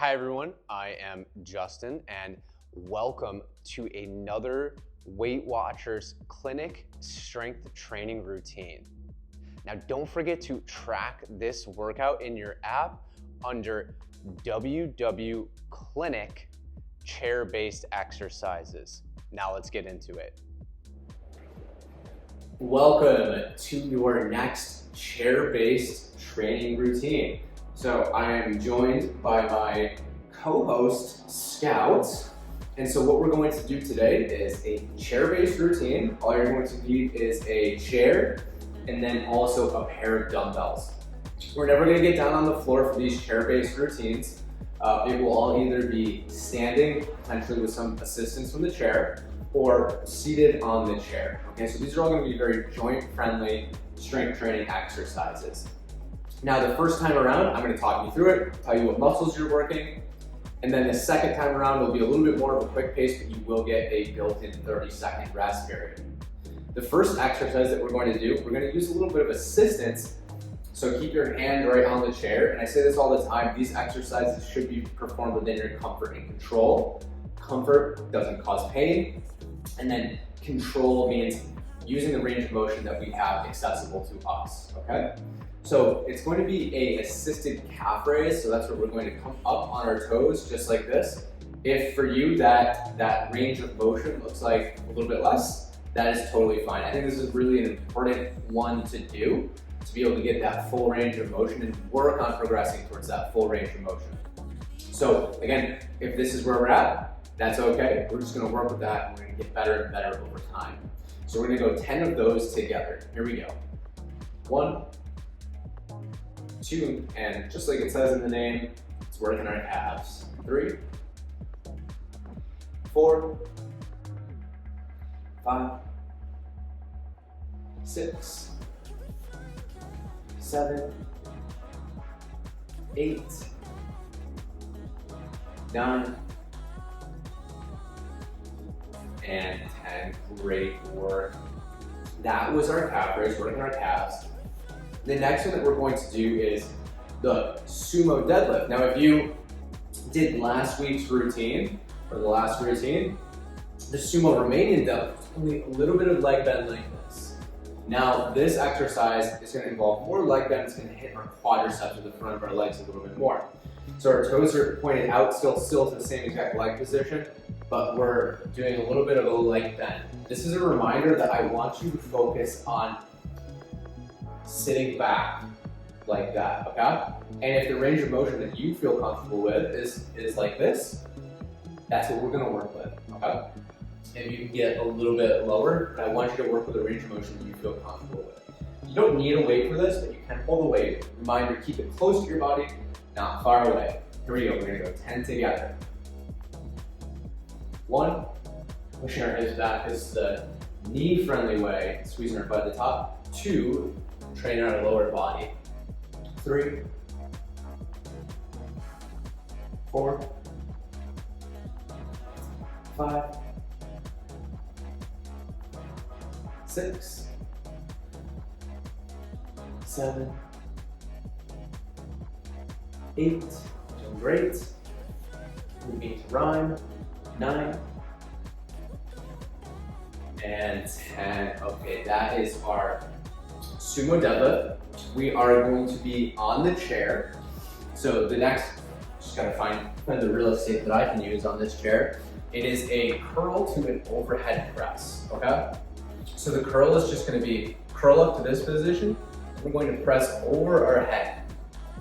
Hi everyone, I am Justin and welcome to another Weight Watchers Clinic strength training routine. Now don't forget to track this workout in your app under WW Clinic chair-based exercises. Now let's get into it. Welcome to your next chair-based training routine. So I am joined by my co-host, Scout. And so what we're going to do today is a chair-based routine. All you're going to need is a chair and then also a pair of dumbbells. We're never going to get down on the floor for these chair-based routines. It will all either be standing, potentially with some assistance from the chair, or seated on the chair. Okay, so these are all going to be very joint-friendly strength training exercises. Now, the first time around, I'm going to talk you through it, tell you what muscles you're working, and then the second time around will be a little bit more of a quick pace, but you will get a built-in 30-second rest period. The first exercise that we're going to do, we're going to use a little bit of assistance, so keep your hand right on the chair, and I say this all the time, these exercises should be performed within your comfort and control. Comfort doesn't cause pain, and then control means using the range of motion that we have accessible to us, okay? So it's going to be an assisted calf raise, so that's where we're going to come up on our toes just like this. If for you that range of motion looks like a little bit less, that is totally fine. I think this is really an important one to do, to be able to get that full range of motion and work on progressing towards that full range of motion. So again, if this is where we're at, that's okay. We're just gonna work with that and we're gonna get better and better over time. So we're gonna go 10 of those together. Here we go. 1, 2, and just like it says in the name, it's working our calves. 3, 4, 5, 6, 7, 8, 9, and 10. Great work. That was our calf raise, working our calves. The next one that we're going to do is the sumo deadlift. Now, if you did last week's routine, or the last routine, the sumo Romanian deadlift is only a little bit of leg bend like this. Now, this exercise is going to involve more leg bend. It's going to hit our quadriceps at the front of our legs a little bit more. So our toes are pointed out, still to the same exact leg position, but we're doing a little bit of a leg bend. This is a reminder that I want you to focus on sitting back like that, okay? And if the range of motion that you feel comfortable with is like this, that's what we're gonna work with, okay? And you can get a little bit lower, but I want you to work with a range of motion that you feel comfortable with. You don't need a weight for this, but you can hold the weight. Reminder, keep it close to your body, not far away. Here we go, we're gonna go 10 together. 1, pushing our hips back is the knee-friendly way, squeezing our butt at the top. 2, training our lower body. 3, 4, 5, 6, 7, 8, doing great. Moving to rhyme. 9, and 10. Okay, that is our sumo deadlift. We are going to be on the chair. So the next, just gotta find the real estate that I can use on this chair. It is a curl to an overhead press, okay? So the curl is just gonna be curl up to this position. We're going to press over our head.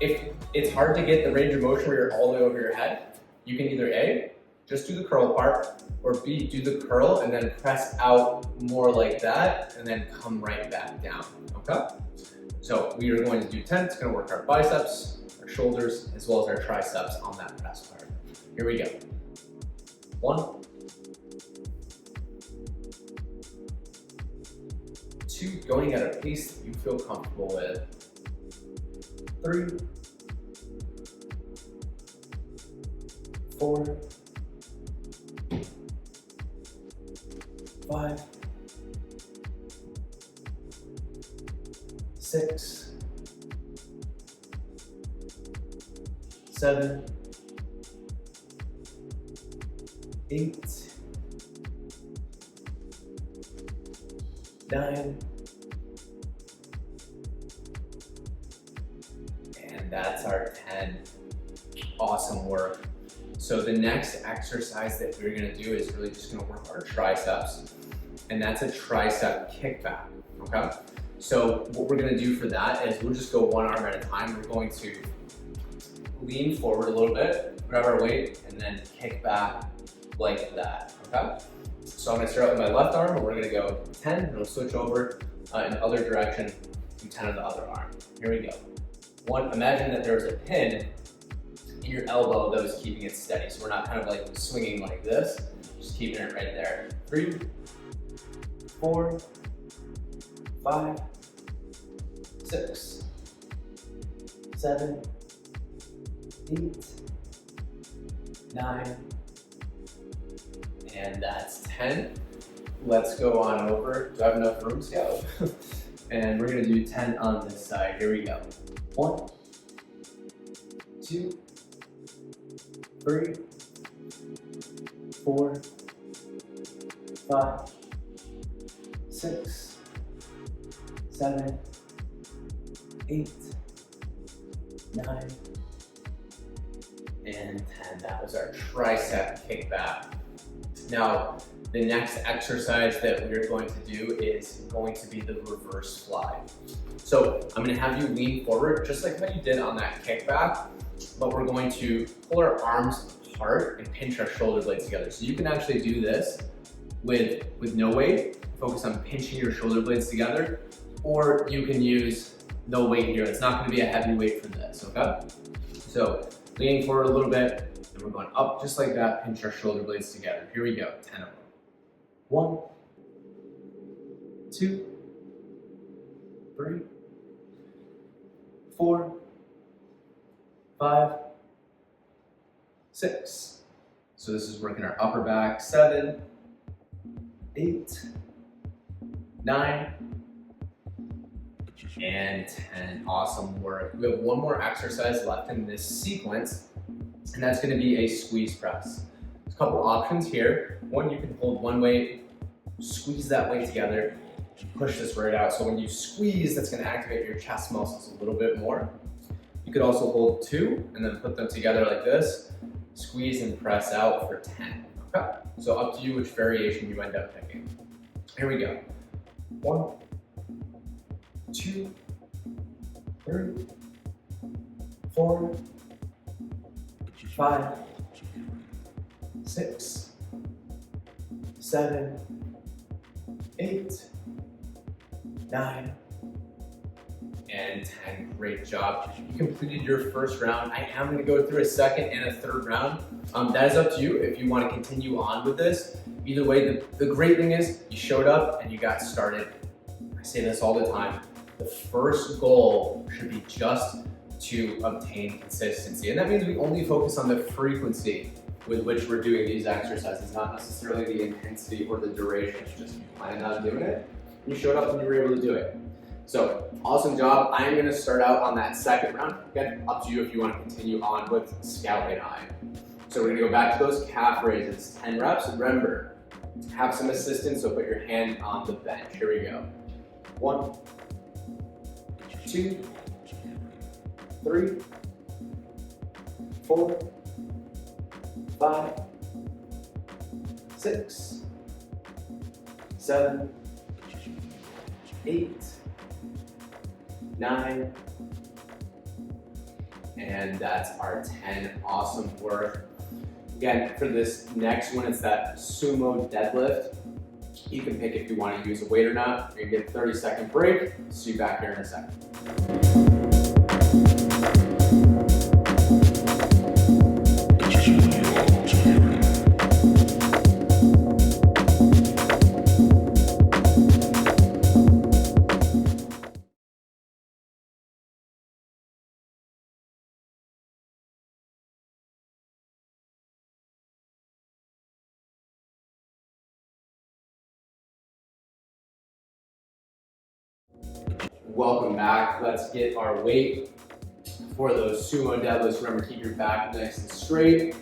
If it's hard to get the range of motion where you're all the way over your head, you can either A, just do the curl part, or B, do the curl and then press out more like that and then come right back down, okay? So we are going to do 10, it's gonna work our biceps, our shoulders, as well as our triceps on that press part. Here we go. 1, 2, going at a pace that you feel comfortable with. 3, 4, 5, 6, 7, 8, 9, and that's our 10. Awesome work. So the next exercise that we're gonna do is really just gonna work our triceps, and that's a tricep kickback, okay? So what we're gonna do for that is we'll just go one arm at a time. We're going to lean forward a little bit, grab our weight, and then kick back like that, okay? So I'm gonna start out with my left arm, and we're gonna go 10, and we'll switch over in the other direction, do 10 on the other arm. Here we go. 1, imagine that there's a pin in your elbow that was keeping it steady. So we're not kind of like swinging like this, just keeping it right there. 3, 4, 5, 6, 7, 8, 9, and that's 10. Let's go on over. Do I have enough room, Scout? And we're gonna do 10 on this side. Here we go. 1, 2, 3, 4, 5, 6, 7, 8, 9, and 10. That was our tricep kickback. Now, the next exercise that we're going to do is going to be the reverse fly. So I'm gonna have you lean forward, just like how you did on that kickback, but we're going to pull our arms apart and pinch our shoulder blades together. So you can actually do this with no weight, focus on pinching your shoulder blades together, or you can use no weight here. It's not gonna be a heavy weight for this, okay? So leaning forward a little bit, and we're going up just like that, pinch our shoulder blades together. Here we go, 10 of them. 1, 2, 3, 4, 5, 6. So this is working our upper back. 7, 8, 9, and 10. Awesome work. We have one more exercise left in this sequence, and that's going to be a squeeze press. There's a couple options here. One, you can hold one weight, squeeze that weight together, push this right out. So when you squeeze, that's going to activate your chest muscles a little bit more. You could also hold 2 and then put them together like this, squeeze and press out for 10. Okay? So up to you which variation you end up picking. Here we go. 1, 2, 3, 4, 5, 6, 7, 8, 9, and 10. Great job. You completed your first round. I am going to go through a second and a third round. That is up to you if you want to continue on with this. Either way, the great thing is you showed up and you got started. I say this all the time. The first goal should be just to obtain consistency. And that means we only focus on the frequency with which we're doing these exercises, not necessarily the intensity or the duration. It's just you planned on doing it, and you showed up and you were able to do it. So awesome job. I am going to start out on that second round. Again, up to you if you want to continue on with Scout and I. So we're going to go back to those calf raises, 10 reps. Remember, have some assistance, so put your hand on the bench. Here we go. 1, 2, 3, 4, 5, 6, 7, 8, 9, and that's our 10. Awesome work. Again, for this next one, it's that sumo deadlift. You can pick if you want to use a weight or not. You're gonna get a 30-second break. See you back here in a second. Welcome back. Let's get our weight for those sumo deadlifts. Remember, keep your back nice and straight.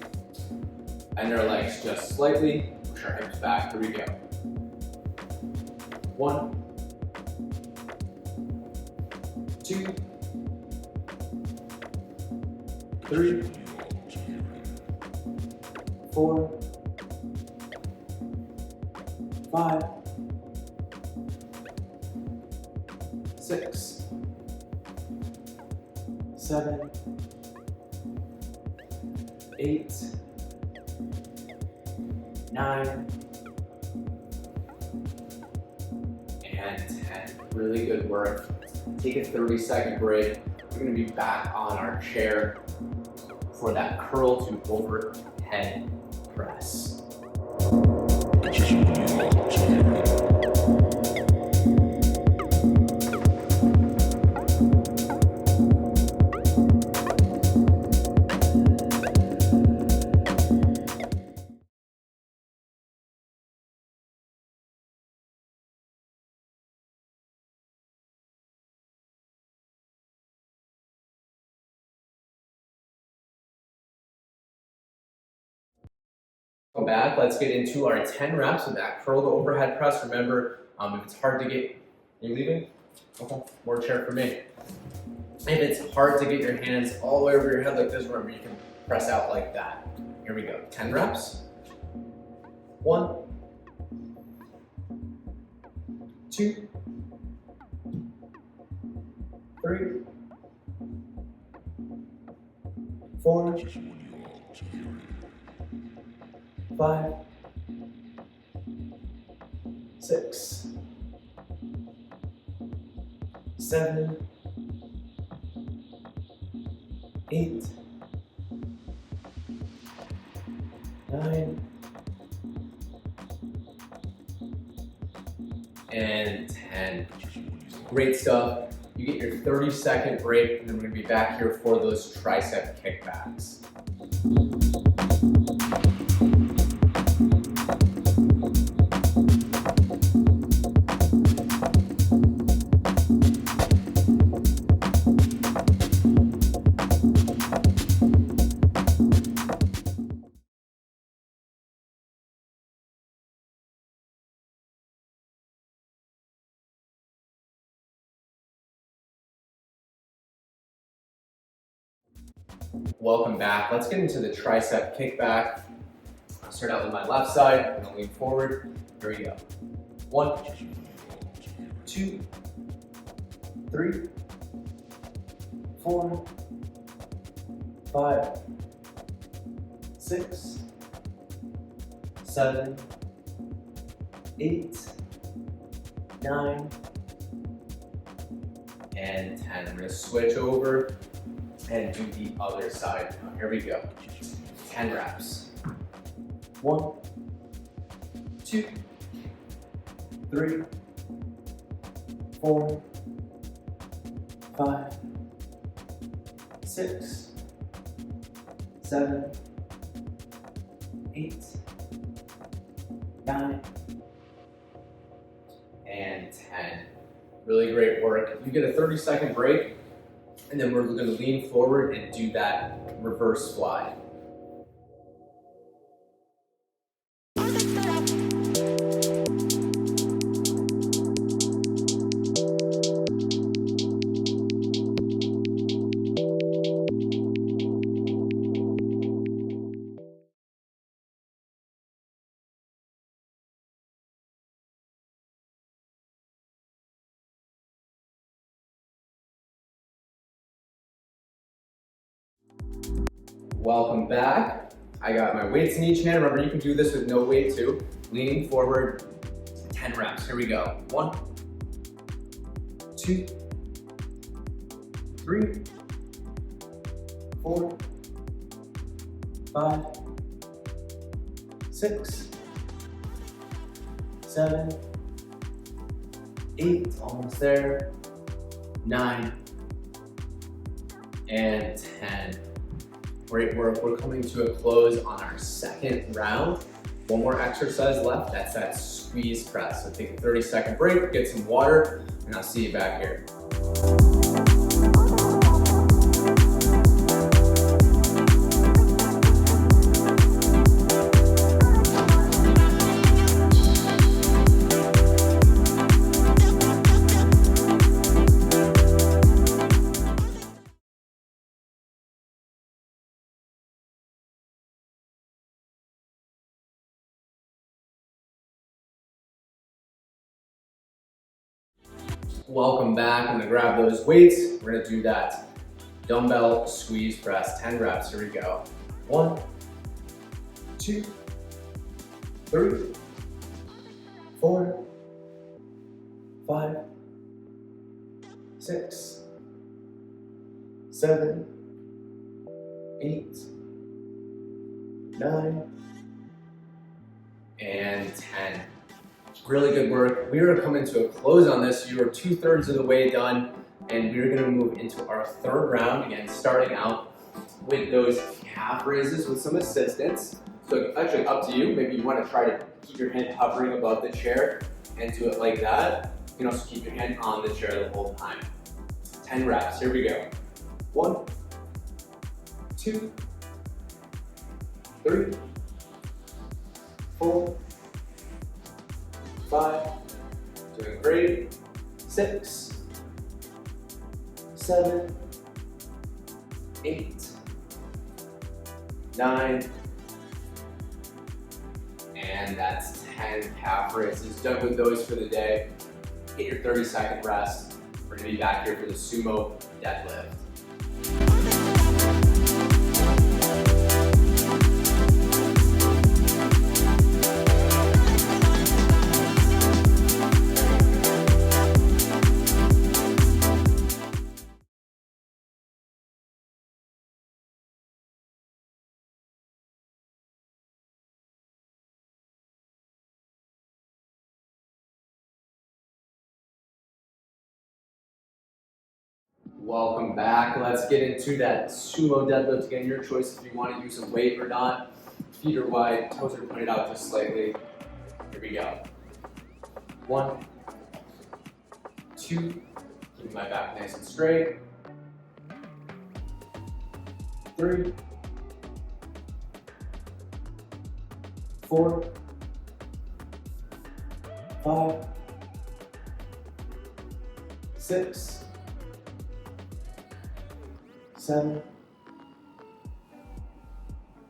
and our legs just slightly. Push our hips back. Here we go. 1, 2, 3, 4, 5, 6, 7, 8, 9, and 10. Really good work. Take a 30-second break. We're going to be back on our chair for that curl to overhead press. Come back, let's get into our 10 reps with that curl to overhead press. Remember, if it's hard to get, you leaving? Okay, more chair for me. If it's hard to get your hands all the way over your head like this, remember you can press out like that. Here we go, 10 reps. 1, 2, 3, 4, 5, 6, 7, 8, 9, and 10. Great stuff. You get your 30-second break, and then we're going to be back here for those tricep kickbacks. Welcome back. Let's get into the tricep kickback. I'll start out with my left side. I'm going to lean forward. Here we go. 1, 2, 3, 4, 5, 6, 7, 8, 9, and 10. I'm going to switch over and do the other side now. Here we go. 10 reps. 1, 2, 3, 4, 5, 6, 7, 8, 9, and 10. Really great work. You get a 30-second break, and then we're going to lean forward and do that reverse fly. Welcome back. I got my weights in each hand. Remember, you can do this with no weight too. Leaning forward, 10 reps. Here we go. 1, 2, 3, 4, 5, 6, 7, 8, almost there, 9, and 10. Great work. We're coming to a close on our second round. One more exercise left. That's that squeeze press. So take a 30-second break, get some water, and I'll see you back here. Welcome back. I'm gonna grab those weights. We're gonna do that dumbbell squeeze press, 10 reps. Here we go. 1, 2, 3, 4, 5, 6, 7, 8, 9, and 10. Really good work. We are coming to a close on this. You are 2/3 of the way done, and we're gonna move into our third round. Again, starting out with those calf raises with some assistance. So actually up to you. Maybe you wanna try to keep your hand hovering above the chair and do it like that. You can also keep your hand on the chair the whole time. 10 reps, here we go. 1, 2, 3, 4, 5, doing great. 6, 7, 8, 9, and that's 10 calf raises. Done with those for the day. Get your 30-second rest. We're gonna be back here for the sumo deadlift. Welcome back. Let's get into that sumo deadlift. Again, your choice if you want to use a weight or not. Feet are wide, toes are pointed out just slightly. Here we go. 1, 2, keeping my back nice and straight. 3, 4, 5, 6, 7,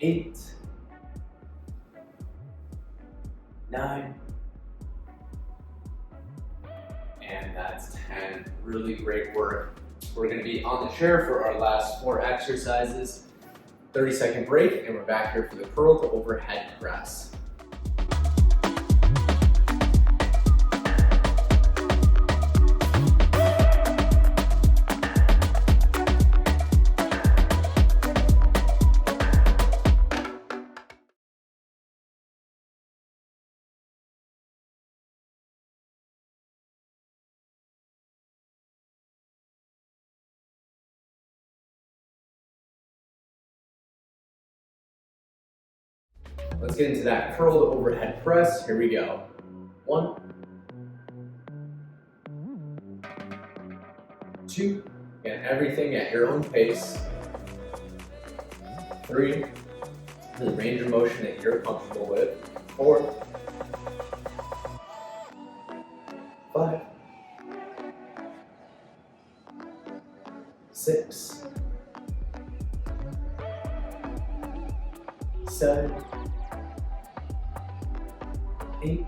8, 9, and that's 10. Really great work. We're going to be on the chair for our last 4 exercises. 30-second break, and we're back here for the curl to overhead press. Let's get into that curl to overhead press. Here we go. 1, 2, and everything at your own pace. 3, the range of motion that you're comfortable with. 4, 5, 6, 7, 8,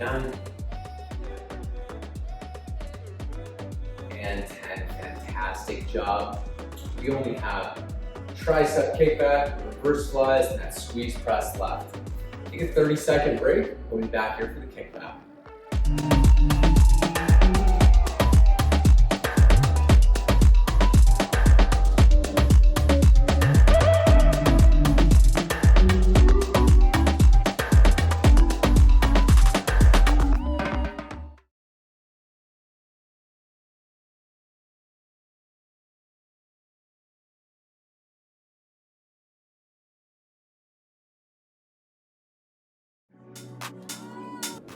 9, and 10. Fantastic job. We only have tricep kickback, reverse flies, and that squeeze press left. Take a 30-second break. We'll be back here for the kickback.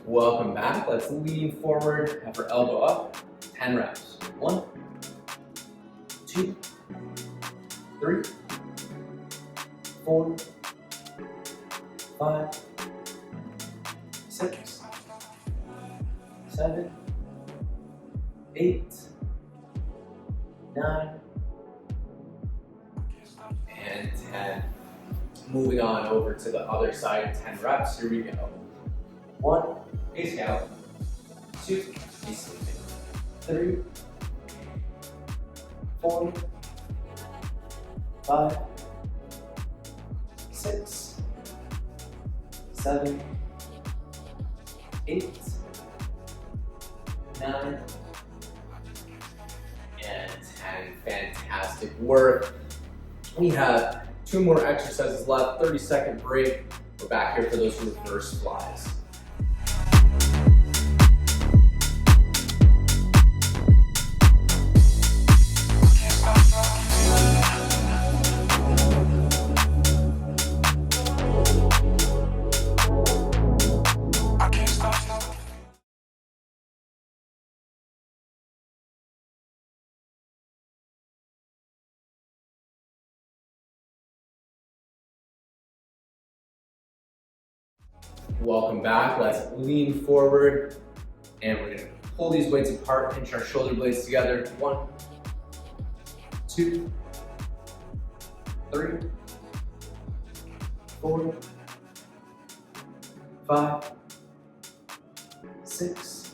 Welcome back. Let's lean forward, have our elbow up. 10 reps. 1, 2, 3, 4, 5, 6, 7, 8, 9, and 10. Moving on over to the other side, 10 reps. Here we go. 1, Hey, Scout. 2, he's sleeping. 3, 4, 5, 6, 7, 8, 9, and 10. Fantastic work. We have 2 more exercises left, 30-second break. We're back here for those reverse flies. Welcome back. Let's lean forward and we're gonna pull these weights apart, pinch our shoulder blades together. 1, 2, 3, 4, 5, 6,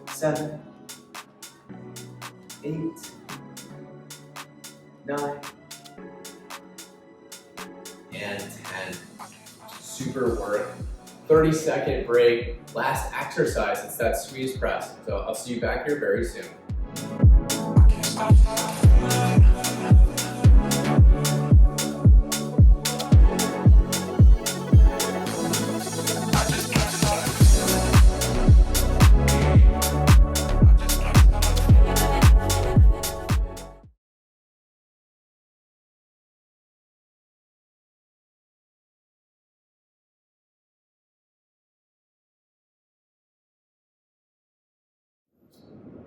7, 8, 9, and 10. Super work. 30-second break. Last exercise, it's that squeeze press. So I'll see you back here very soon.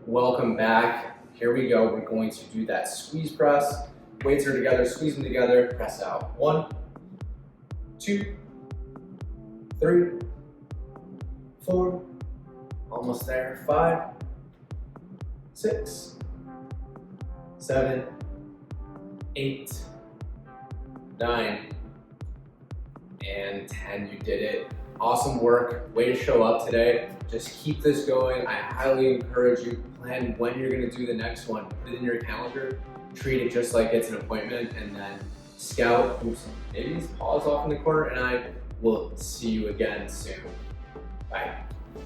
Welcome back. Here we go. We're going to do that squeeze press. Weights are together, squeeze them together, press out. 1, 2, 3, 4, almost there. 5, 6, 7, 8, 9, and 10. You did it. Awesome work. Way to show up today. Just keep this going. I highly encourage you. Plan when you're going to do the next one. Put it in your calendar. Treat it just like it's an appointment. And then Scout, maybe he's paws off in the corner, and I will see you again soon. Bye.